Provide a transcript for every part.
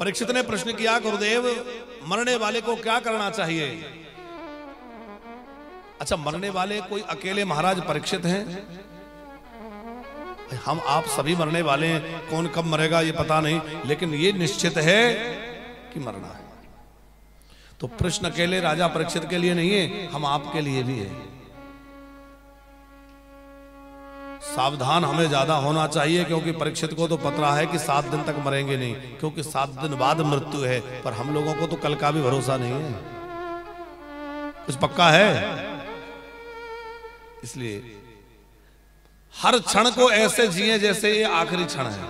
परीक्षित ने प्रश्न किया, गुरुदेव मरने वाले को क्या करना चाहिए? अच्छा, मरने वाले कोई अकेले महाराज परीक्षित हैं? हम आप सभी मरने वाले हैं, कौन कब मरेगा ये पता नहीं, लेकिन ये निश्चित है कि मरना है। तो प्रश्न अकेले राजा परीक्षित के लिए नहीं है, हम आपके लिए भी है। सावधान हमें ज्यादा होना चाहिए, क्योंकि परीक्षित को तो पता है कि 7 दिन तक मरेंगे नहीं, क्योंकि 7 दिन बाद मृत्यु है। पर हम लोगों को तो कल का भी भरोसा नहीं है, कुछ पक्का है। इसलिए हर क्षण को ऐसे जिए जैसे ये आखिरी क्षण है।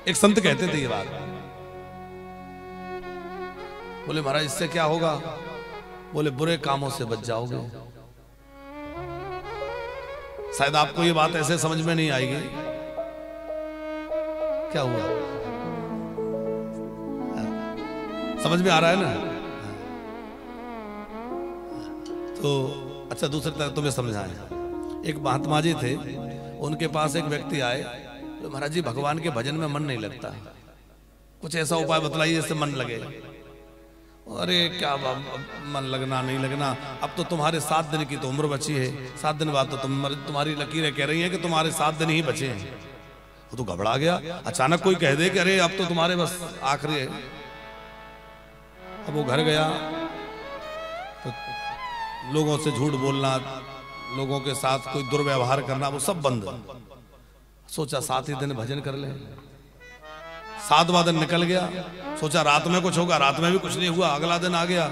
एक संत कहते थे ये बात, बोले महाराज इससे क्या होगा? बोले बुरे कामों से बच जाओगे। शायद आपको ये बात ऐसे समझ में नहीं आएगी। क्या हुआ? समझ में आ रहा है ना? तो अच्छा, दूसरी तरह तुम्हें समझाएं। एक महात्मा जी थे, उनके पास एक व्यक्ति आए, तो महाराज जी भगवान के भजन में मन नहीं लगता, कुछ ऐसा उपाय बतलाइए जिससे मन लगे। अरे क्या मन लगना नहीं लगना, अब तो तुम्हारे 7 दिन की तो उम्र बची है, 7 दिन बाद तो तुम्हारी लकीरें कह रही हैं कि तुम्हारे 7 दिन ही बचे हैं। वो तो घबरा गया। अचानक कोई कह दे कि अरे अब तो तुम्हारे बस आखिरी है। अब वो घर गया तो लोगों से झूठ बोलना, लोगों के साथ कोई दुर्व्यवहार करना, वो सब बंद। सोचा 7 ही दिन भजन कर ले। 7वां दिन निकल गया, सोचा रात में कुछ होगा, रात में भी कुछ नहीं हुआ। अगला दिन आ गया,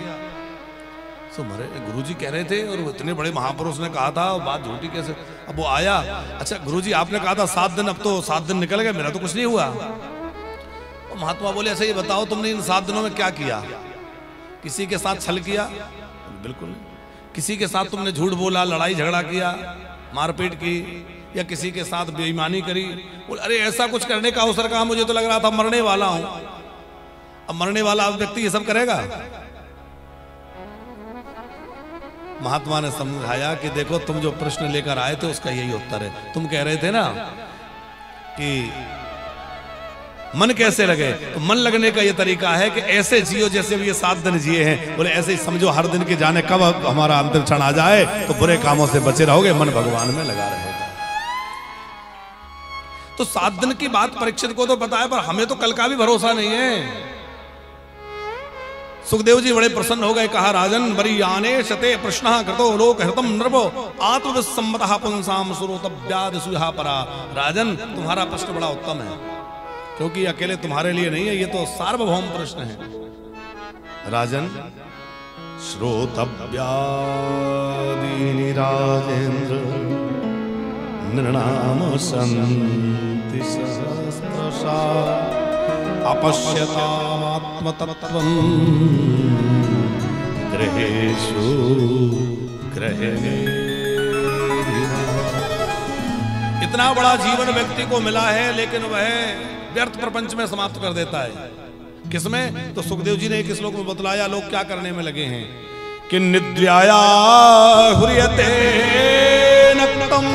सो मरे गुरुजी कह रहे थे और वो इतने बड़े महापुरुष ने कहा था, बात झूठी कैसे? अब वो आया, अच्छा गुरुजी आपने कहा था 7 दिन, अब तो 7 दिन निकल गए, मेरा तो कुछ नहीं हुआ। और महात्मा बोले ऐसे ये बताओ तुमने इन 7 दिनों में क्या किया? किसी के साथ छल किया? बिल्कुल नहीं। किसी के साथ तुमने झूठ बोला, लड़ाई झगड़ा किया, मारपीट की, या किसी के साथ बेईमानी करी? बोले अरे ऐसा कुछ करने का अवसर कहा, मुझे तो लग रहा था मरने वाला हूं। अब मरने वाला व्यक्ति ये सब करेगा? महात्मा ने समझाया कि देखो तुम जो प्रश्न लेकर आए थे उसका यही उत्तर है। तुम कह रहे थे ना कि मन कैसे लगे, तो मन लगने का ये तरीका है कि ऐसे जियो जैसे भी ये 7 दिन जिए हैं। बोले ऐसे ही समझो, हर दिन के जाने कब हमारा अंतिम क्षण आ जाए तो बुरे कामों से बचे रहोगे, मन भगवान में लगा रहेगा। तो 7 दिन की बात परीक्षित को तो पता है, पर हमें तो कल का भी भरोसा नहीं है। सुखदेव जी बड़े प्रसन्न हो गए, कहा राजन बरीयाने शते प्रश्न कृतो लोक हृतम नृपो आत्मविस्सम्मतः पुंसाम सुरोतव्याद सुहा परा। राजन तुम्हारा प्रश्न बड़ा उत्तम है, क्योंकि अकेले तुम्हारे लिए नहीं है, ये तो सार्वभौम प्रश्न है। राजन श्रोतव्यादीनि राजेंद्र नृणाम सन्ति सहस्रशा अपश्यतात्मतत्त्वं गृहेषु गृहे। इतना बड़ा जीवन व्यक्ति को मिला है, लेकिन वह व्यर्थ प्रपंच में समाप्त कर देता है। किसमें? तो सुखदेव जी ने एक श्लोक में बतलाया लोग क्या करने में लगे हैं कि निद्राया हुर्यते नक्तम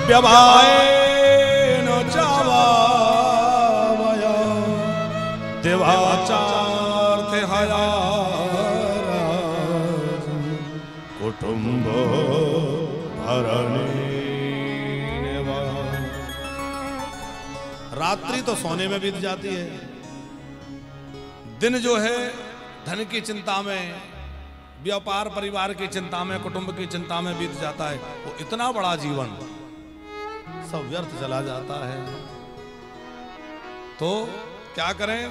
व्यवायेन चावावया देवाचार्थे हयारा कुटुंब भरणे। रात्रि तो सोने में बीत जाती है, दिन जो है धन की चिंता में, व्यापार परिवार की चिंता में, कुटुंब की चिंता में बीत जाता है। वो इतना बड़ा जीवन सब व्यर्थ चला जाता है। तो क्या करें?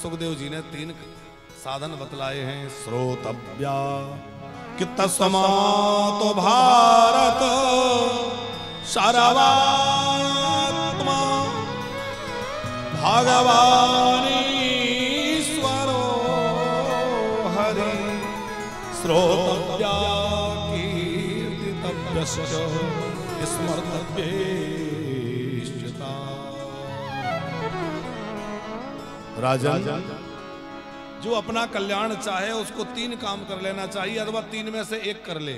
सुखदेव जी ने 3 साधन बतलाए हैं। श्रोतव्या कित समातो भारत सारवात्मा भगवानीश्वरो हरि श्रोतव्या कीर्तितव्यश्च स्मर्तव्येष्यता। राजन जो अपना कल्याण चाहे उसको 3 काम कर लेना चाहिए, अथवा 3 में से 1 कर ले।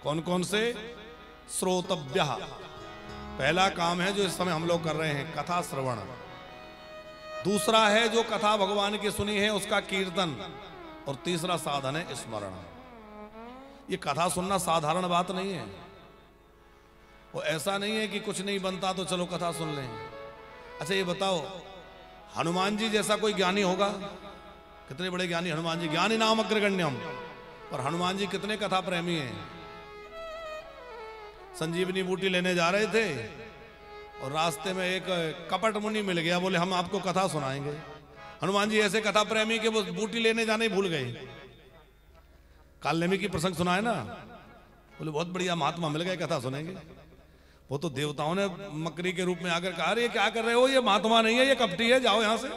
कौन कौन से? श्रोतव्या पहला काम है जो इस समय हम लोग कर रहे हैं, कथा श्रवण। दूसरा है जो कथा भगवान की सुनी है उसका कीर्तन, और तीसरा साधन है स्मरण। ये कथा सुनना साधारण बात नहीं है। वो ऐसा नहीं है कि कुछ नहीं बनता तो चलो कथा सुन लें। अच्छा ये बताओ, हनुमान जी जैसा कोई ज्ञानी होगा? कितने बड़े ज्ञानी हनुमान जी, ज्ञानी नाम अग्रगण्यम। पर हनुमान जी कितने कथा प्रेमी हैं। संजीवनी बूटी लेने जा रहे थे और रास्ते में एक कपट मुनि मिल गया, बोले हम आपको कथा सुनाएंगे। हनुमान जी ऐसे कथा प्रेमी के वो बूटी लेने जाने ही भूल गए। कालनेमी की प्रसंग सुनाए ना, बोले बहुत बढ़िया महात्मा मिल गए, कथा सुनेंगे। वो तो देवताओं ने मकरी के रूप में आकर कहा, अरे क्या कर रहे हो, ये महात्मा नहीं है, ये कपटी है, जाओ यहां से।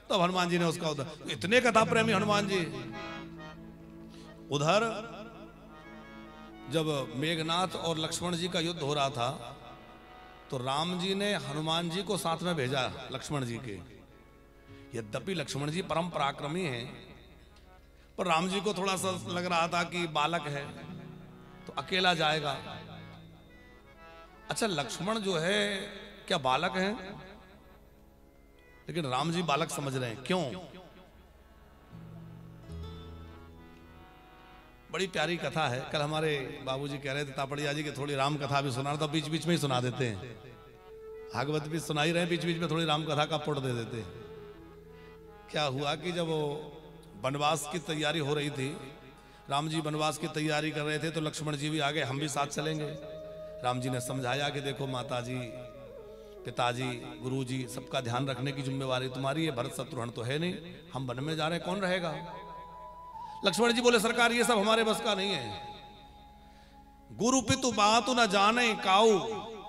तो हनुमान जी ने उसका उधर, इतने कथा प्रेमी हनुमान जी। उधर जब मेघनाथ और लक्ष्मण जी का युद्ध हो रहा था तो राम जी ने हनुमान जी को साथ में भेजा लक्ष्मण जी के। यद्यपि लक्ष्मण जी परम पराक्रमी हैं, पर राम जी को थोड़ा सा लग रहा था कि बालक है तो अकेला जाएगा। अच्छा लक्ष्मण जो है क्या बालक है? लेकिन राम जी बालक समझ रहे हैं। क्यों? बड़ी प्यारी कथा है। कल हमारे बाबूजी कह रहे थे तापड़िया जी की थोड़ी राम कथा भी सुना रहा था, बीच बीच में ही सुना देते हैं। भागवत भी सुनाई रहे, बीच बीच में थोड़ी राम कथा का पुट दे देते हैं। क्या हुआ कि जब वो वनवास की तैयारी हो रही थी, राम जी वनवास की तैयारी कर रहे थे, तो लक्ष्मण जी भी आगे, हम भी साथ चलेंगे। राम जी ने समझाया कि देखो माता जी, पिताजी, गुरुजी, सबका ध्यान रखने की जिम्मेवारी तुम्हारी है। भरत शत्रुघ्न तो है नहीं, हम वन में जा रहे हैं, कौन रहेगा? लक्ष्मण जी बोले सरकार ये सब हमारे बस का नहीं है। गुरु पितु बातु न जाने काऊ,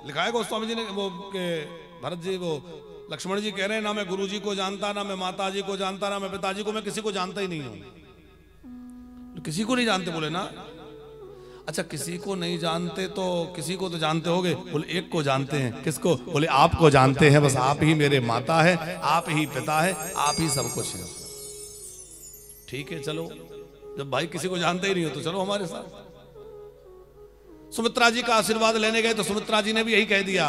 लिखा है गोस्वामी जी ने, वो के भरत जी, वो लक्ष्मण जी कह रहे हैं ना मैं गुरु जी को जानता, ना मैं माता जी को जानता, ना मैं पिताजी को, मैं किसी को जानता ही नहीं हूं। किसी को नहीं जानते बोले ना। अच्छा किसी को नहीं जानते तो किसी को तो जानते होगे? बोले एक को जानते हैं। किसको? बोले आपको जानते हैं, बस आप ही मेरे माता है, आप ही पिता है, आप ही सब कुछ है। ठीक है चलो, जब भाई किसी को जानते ही नहीं हो तो चलो हमारे साथ। सुमित्रा जी का आशीर्वाद लेने गए तो सुमित्रा जी ने भी यही कह दिया,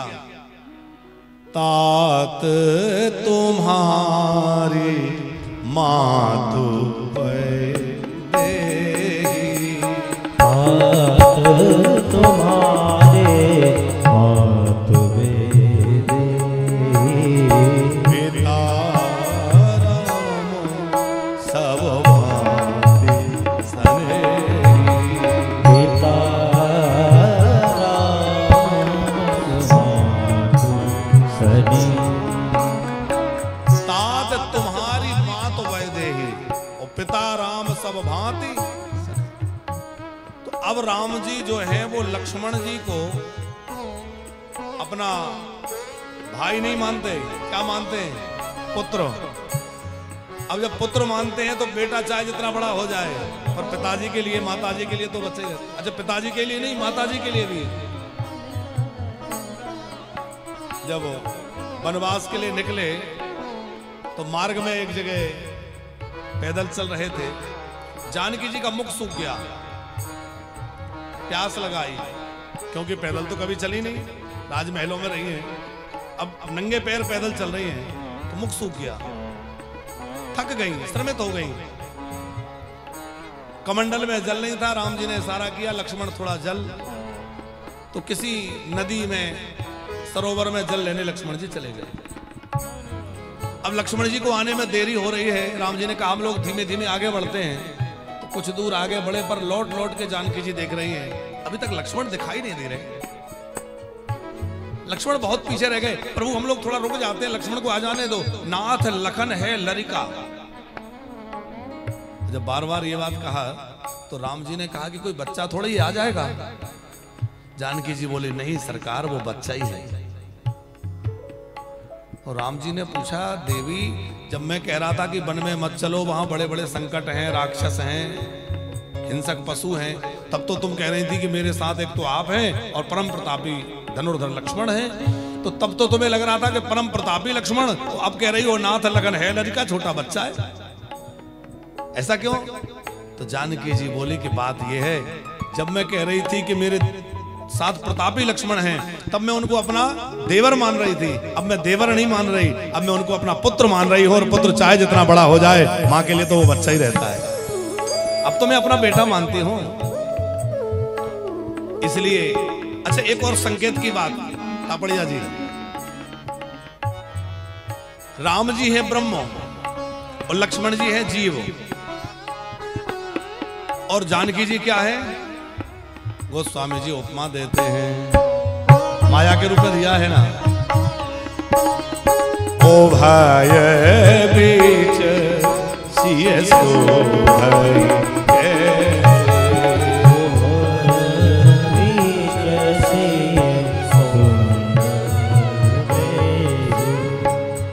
तात तुम्हारी मातु तुम्हारे मातु पिता राम सब भांति सने, पिता राम सने। तात तुम्हारी मातु वैदेही और पिता राम सब भांति। अब राम जी जो है वो लक्ष्मण जी को अपना भाई नहीं मानते, क्या मानते हैं? पुत्र। अब जब पुत्र मानते हैं तो बेटा चाहे जितना बड़ा हो जाए, पर पिताजी के लिए, माताजी के लिए तो बच्चे। अच्छा पिताजी के लिए नहीं, माताजी के लिए भी। जब वनवास के लिए निकले तो मार्ग में एक जगह पैदल चल रहे थे, जानकी जी का मुख सूख गया, प्यास लगाई, क्योंकि पैदल तो कभी चली नहीं, राजमहलों में रही हैं, अब नंगे पैर पैदल चल रही हैं, तो मुख सूख गया, थक गई, श्रमित हो गई। कमंडल में जल नहीं था, राम जी ने इशारा किया लक्ष्मण थोड़ा जल, तो किसी नदी में, सरोवर में जल लेने लक्ष्मण जी चले गए। अब लक्ष्मण जी को आने में देरी हो रही है, राम जी ने कहा हम लोग धीमे धीमे आगे बढ़ते हैं। कुछ दूर आगे बढ़े पर लौट लौट के जानकी जी देख रही हैं, अभी तक लक्ष्मण दिखाई नहीं दे रहे। लक्ष्मण बहुत पीछे रह गए। प्रभु हम लोग थोड़ा रुक जाते हैं, लक्ष्मण को आ जाने दो, नाथ लखन है लरिका। जब बार बार ये बात कहा तो राम जी ने कहा कि कोई बच्चा थोड़ा ही आ जाएगा। जानकी जी बोले नहीं सरकार, वो बच्चा ही है। और राम जी ने पूछा देवी, जब मैं कह रहा था कि वन में मत चलो, वहां बड़े बड़े संकट हैं, राक्षस हैं, हिंसक पशु हैं, तब तो तुम कह रही थी कि मेरे साथ एक तो आप हैं और परम प्रतापी धनुर्धर लक्ष्मण हैं, तो तब तो तुम्हें लग रहा था कि परम प्रतापी लक्ष्मण, तो अब कह रही हो नाथ लगन है लड़का, छोटा बच्चा है, ऐसा क्यों? तो जानकी जी बोली कि बात यह है, जब मैं कह रही थी कि मेरे साथ प्रतापी लक्ष्मण हैं, तब मैं उनको अपना देवर मान रही थी। अब मैं देवर नहीं मान रही, अब मैं उनको अपना पुत्र मान रही हूं। और पुत्र चाहे जितना बड़ा हो जाए, मां के लिए तो वो बच्चा ही रहता है। अब तो मैं अपना बेटा मानती हूं। इसलिए अच्छा, एक और संकेत की बात, तापड़िया जी, राम जी है ब्रह्म और लक्ष्मण जी है जीव, और जानकी जी क्या है? गोस्वामी जी उपमा देते हैं, माया के रूप में दिया है ना। ओ भाई बीच सिए सो भाई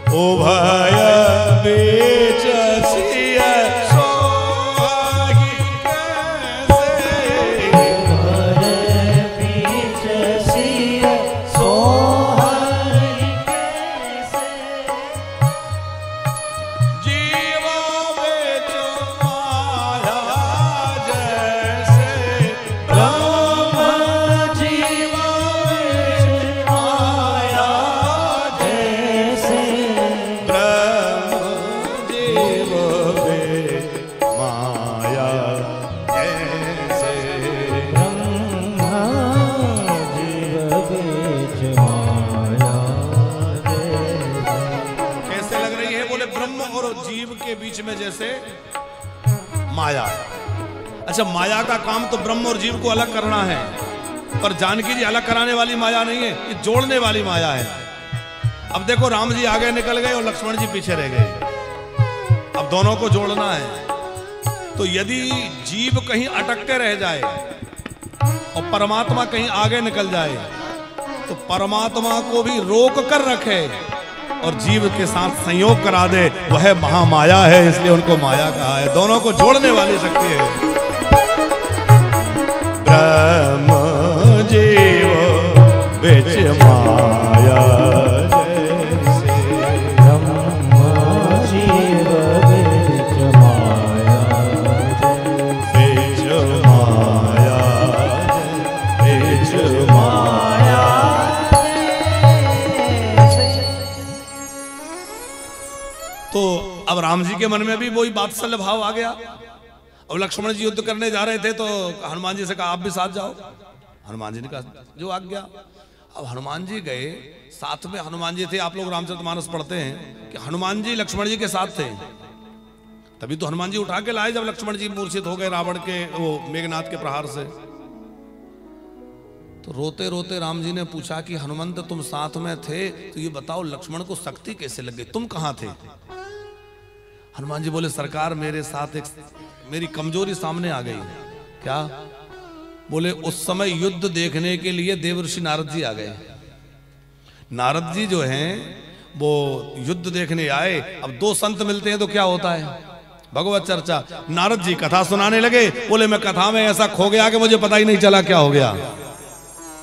ओ भाई बीच सिए में जैसे माया। अच्छा, माया का काम तो ब्रह्म और जीव को अलग करना है, पर जानकी जी अलग कराने वाली माया नहीं है, ये जोड़ने वाली माया है। अब देखो, राम जी आगे निकल गए और लक्ष्मण जी पीछे रह गए। अब दोनों को जोड़ना है। तो यदि जीव कहीं अटक के रह जाए और परमात्मा कहीं आगे निकल जाए, तो परमात्मा को भी रोक कर रखे और जीव के साथ संयोग करा दे, वह महामाया है। इसलिए उनको माया कहा है। दोनों को जोड़ने वाली शक्ति है। ब्रह्म जीव बिच माया जैसे, ब्रह्म जीव बिच माया बिच माया बिच माया। तो अब राम जी के मन में भी वही वात्सल्य भाव आ गया। अब लक्ष्मण जी युद्ध करने जा रहे थे, तो हनुमान जी से कहा आप भी साथ जाओ। हनुमान जी ने कहा जो आज्ञा। अब हनुमान जी गए, साथ में हनुमान जी थे। आप लोग रामचरितमानस पढ़ते हैं कि हनुमान जी लक्ष्मण जी के साथ थे, तभी तो हनुमान जी उठा के लाए जब लक्ष्मण जी मूर्छित हो गए रावण के वो मेघनाथ के प्रहार से। तो रोते रोते राम जी ने पूछा कि हनुमंत तुम साथ में थे, तो ये बताओ लक्ष्मण को शक्ति कैसे लग गई, तुम कहां थे? हनुमान जी बोले सरकार, मेरे साथ एक मेरी कमजोरी सामने आ गई। क्या? बोले उस समय युद्ध देखने के लिए देवर्षि नारद जी आ गए। नारद जी जो हैं वो युद्ध देखने आए। अब दो संत मिलते हैं तो क्या होता है? भगवत चर्चा। नारद जी कथा सुनाने लगे। बोले मैं कथा में ऐसा खो गया कि मुझे पता ही नहीं चला क्या हो गया।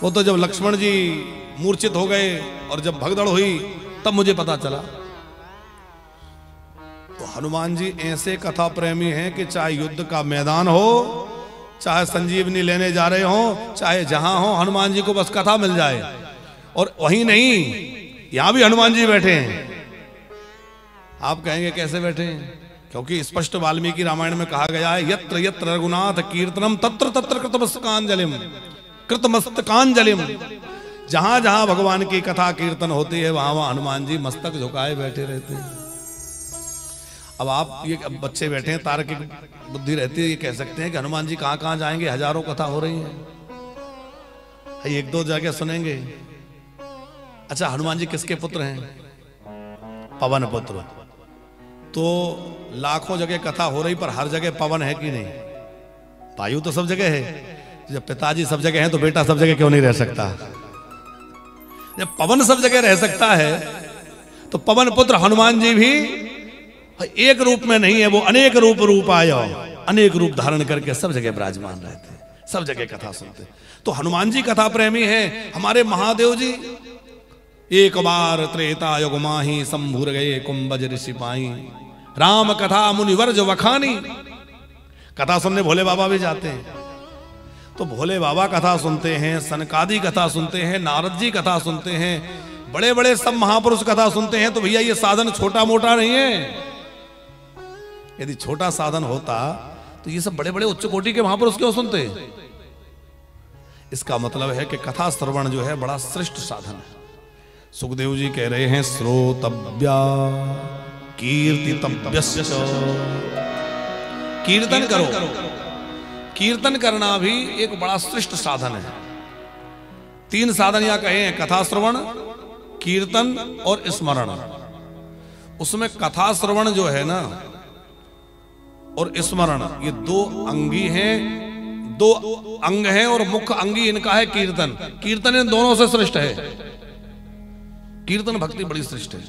वो तो जब लक्ष्मण जी मूर्छित हो गए और जब भगदड़ हुई तब मुझे पता चला। तो हनुमान जी ऐसे कथा प्रेमी हैं कि चाहे युद्ध का मैदान हो, चाहे संजीवनी लेने जा रहे हो, चाहे जहां हो, हनुमान जी को बस कथा मिल जाए। और वहीं नहीं, यहां भी हनुमान जी बैठे हैं। आप कहेंगे कैसे बैठे हैं? क्योंकि स्पष्ट वाल्मीकि रामायण में कहा गया है, यत्र यत्र रघुनाथ कीर्तनम तत्र तत्र कृतमस्तकांजलिम कृतमस्तकांजलिम। जहां जहां भगवान की कथा कीर्तन होती है वहां वहां हनुमान जी मस्तक झुकाए बैठे रहते हैं। अब आप ये बच्चे बैठे हैं, तार्किक बुद्धि रहती है, ये कह सकते हैं कि हनुमान जी कहां कहां जाएंगे, हजारों कथा हो रही है, एक दो जगह सुनेंगे। अच्छा, हनुमान जी किसके पुत्र हैं? पवन पुत्र। तो लाखों जगह कथा हो रही, पर हर जगह पवन है कि नहीं? वायु तो सब जगह है। जब पिताजी सब जगह हैं तो बेटा सब जगह क्यों नहीं रह सकता? जब पवन सब जगह रह सकता है तो पवन पुत्र हनुमान जी भी एक रूप में नहीं है, वो अनेक रूप आयो, अनेक रूप धारण करके सब जगह विराजमान रहते, सब जगह कथा सुनते। तो हनुमान जी कथा प्रेमी हैं। हमारे महादेव जी एक बार त्रेता युग माही संभुर गए कुंभज ऋषि पाई, राम कथा मुनिवर्ज वखानी। कथा सुनने भोले बाबा भी जाते हैं। तो भोले बाबा कथा सुनते हैं, सनकादि कथा सुनते हैं, नारद जी कथा सुनते हैं, बड़े बड़े सब महापुरुष कथा सुनते हैं, तो भैया ये साधन छोटा मोटा नहीं है। यदि छोटा साधन होता तो ये सब बड़े बड़े उच्च कोटि के महापुरुष क्यों सुनते? इसका मतलब है कि कथा श्रवण जो है बड़ा श्रेष्ठ साधन है। सुखदेव जी कह रहे हैं श्रोतव्या कीर्तितव्यश्च, कीर्तन करो। कीर्तन करना भी एक बड़ा श्रेष्ठ साधन है। 3 साधन यहां कहे हैं, कथा श्रवण, कीर्तन और स्मरण। उसमें कथा श्रवण जो है ना और स्मरण, ये 2 अंगी हैं, 2 अंग हैं, और मुख्य अंगी इनका है कीर्तन। कीर्तन इन दोनों से श्रेष्ठ है। कीर्तन भक्ति बड़ी श्रेष्ठ है।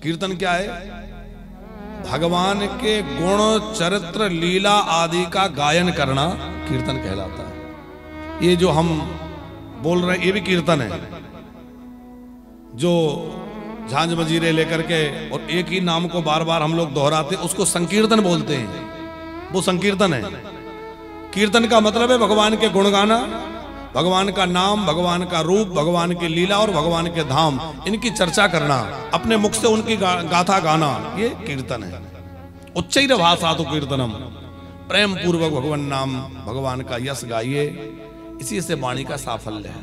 कीर्तन क्या है? भगवान के गुण, चरित्र, लीला आदि का गायन करना कीर्तन कहलाता है। ये जो हम बोल रहे हैं ये भी कीर्तन है। जो झांझ मजीरे लेकर के और एक ही नाम को बार बार हम लोग दोहराते, उसको संकीर्तन बोलते हैं, वो संकीर्तन है। कीर्तन का मतलब है भगवान के गुण गाना, भगवान का नाम, भगवान का रूप, भगवान की लीला और भगवान के धाम, इनकी चर्चा करना, अपने मुख से उनकी गाथा गाना, ये कीर्तन है। उच्चैर भाषा तो कीर्तनम, प्रेम पूर्वक भगवान नाम, भगवान का यश गाइए, इसी से वाणी का साफल्य है।